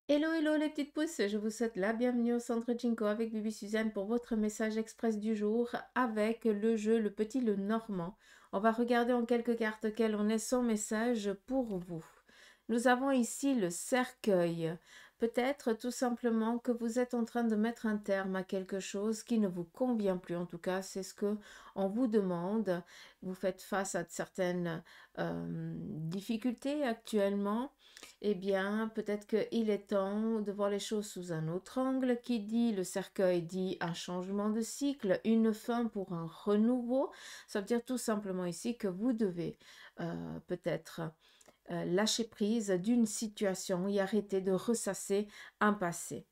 Hello, hello les petites pousses, je vous souhaite la bienvenue au Centre Jinko avec Bibi Suzanne pour votre message express du jour avec le jeu Le Petit Le Normand. On va regarder en quelques cartes quel en est son message pour vous. Nous avons ici le cercueil. Peut-être tout simplement que vous êtes en train de mettre un terme à quelque chose qui ne vous convient plus. En tout cas, c'est ce que on vous demande. Vous faites face à certaines difficultés actuellement. Eh bien, peut-être qu'il est temps de voir les choses sous un autre angle. Qui dit le cercueil dit un changement de cycle, une fin pour un renouveau. Ça veut dire tout simplement ici que vous devez peut-être lâcher prise d'une situation et arrêter de ressasser un passé.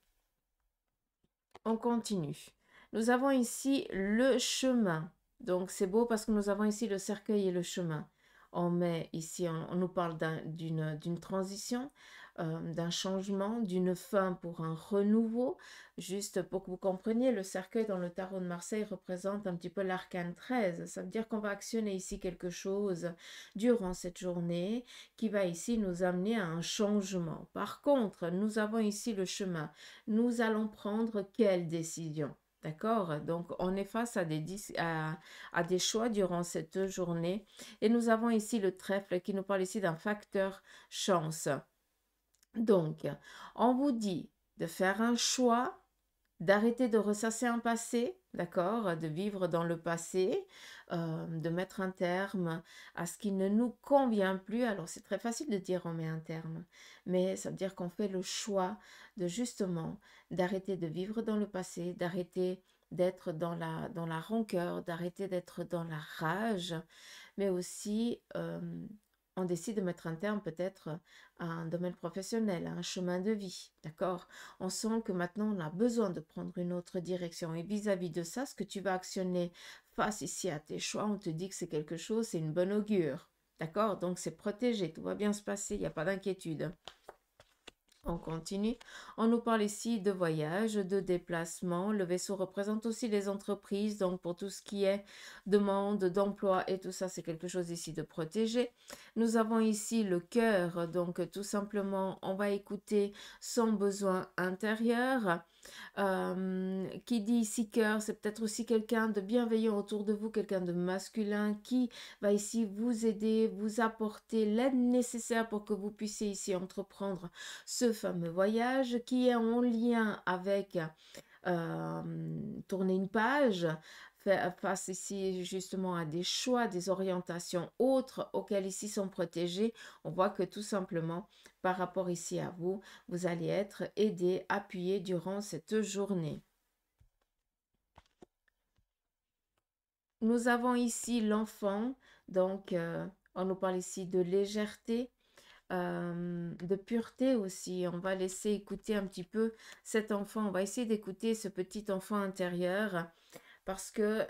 On continue. Nous avons ici le chemin. Donc c'est beau parce que nous avons ici le cercueil et le chemin. On met ici, on nous parle d'une transition, d'un changement, d'une fin pour un renouveau. Juste pour que vous compreniez, le cercueil dans le tarot de Marseille représente un petit peu l'arcane 13. Ça veut dire qu'on va actionner ici quelque chose durant cette journée qui va ici nous amener à un changement. Par contre, nous avons ici le chemin. Nous allons prendre quelle décision? D'accord? Donc, on est face à des choix durant cette journée. Et nous avons ici le trèfle qui nous parle ici d'un facteur chance. Donc, on vous dit de faire un choix, d'arrêter de ressasser un passé, d'accord, de vivre dans le passé, de mettre un terme à ce qui ne nous convient plus. Alors c'est très facile de dire on met un terme, mais ça veut dire qu'on fait le choix de justement d'arrêter de vivre dans le passé, d'arrêter d'être dans la rancœur, d'arrêter d'être dans la rage, mais aussi on décide de mettre un terme peut-être à un domaine professionnel, à un chemin de vie, d'accord? On sent que maintenant on a besoin de prendre une autre direction et vis-à-vis de ça, ce que tu vas actionner face ici à tes choix, on te dit que c'est quelque chose, c'est une bonne augure, d'accord? Donc c'est protégé, tout va bien se passer, il n'y a pas d'inquiétude. On continue. On nous parle ici de voyage, de déplacement. Le vaisseau représente aussi les entreprises. Donc, pour tout ce qui est demande d'emploi et tout ça, c'est quelque chose ici de protégé. Nous avons ici le cœur. Donc, tout simplement, on va écouter son besoin intérieur. Qui dit ici cœur, c'est peut-être aussi quelqu'un de bienveillant autour de vous, quelqu'un de masculin qui va ici vous aider, vous apporter l'aide nécessaire pour que vous puissiez ici entreprendre ce fameux voyage qui est en lien avec tourner une page, face ici justement à des choix, des orientations autres auxquelles ici sont protégés. On voit que tout simplement, par rapport ici à vous, vous allez être aidé, appuyé durant cette journée. Nous avons ici l'enfant, donc on nous parle ici de légèreté, de pureté aussi. On va laisser écouter un petit peu cet enfant. On va essayer d'écouter ce petit enfant intérieur parce que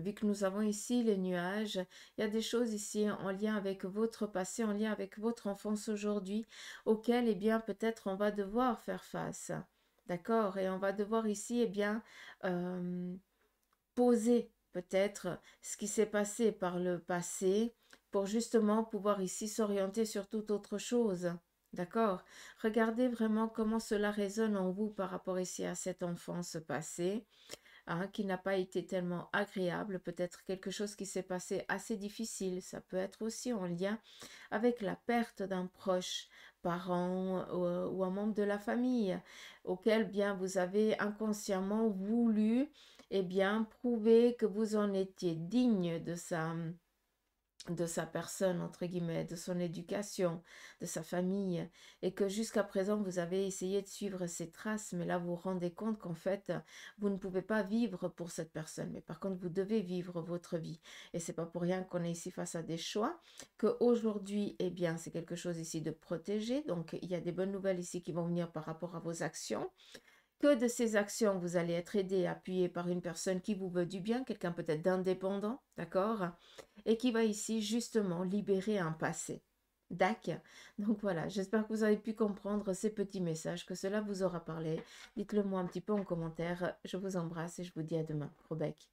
vu que nous avons ici les nuages, il y a des choses ici en lien avec votre passé, en lien avec votre enfance aujourd'hui, auxquelles, eh bien, peut-être on va devoir faire face. D'accord? Et on va devoir ici, eh bien, poser peut-être ce qui s'est passé par le passé pour justement pouvoir ici s'orienter sur toute autre chose. D'accord? Regardez vraiment comment cela résonne en vous par rapport ici à cette enfance passée, hein, qui n'a pas été tellement agréable, peut-être quelque chose qui s'est passé assez difficile. Ça peut être aussi en lien avec la perte d'un proche, parent ou un membre de la famille, auquel bien vous avez inconsciemment voulu bien prouver que vous en étiez digne de sa personne, entre guillemets, de son éducation, de sa famille, et que jusqu'à présent, vous avez essayé de suivre ses traces, mais là, vous vous rendez compte qu'en fait, vous ne pouvez pas vivre pour cette personne, mais par contre, vous devez vivre votre vie. Et c'est pas pour rien qu'on est ici face à des choix, qu'aujourd'hui, eh bien, c'est quelque chose ici de protégé, donc il y a des bonnes nouvelles ici qui vont venir par rapport à vos actions, que de ces actions, vous allez être aidé, appuyé par une personne qui vous veut du bien, quelqu'un peut-être d'indépendant, d'accord? Et qui va ici justement libérer un passé. D'accord. Donc voilà, j'espère que vous avez pu comprendre ces petits messages, que cela vous aura parlé. Dites-le moi un petit peu en commentaire. Je vous embrasse et je vous dis à demain. Gros bec.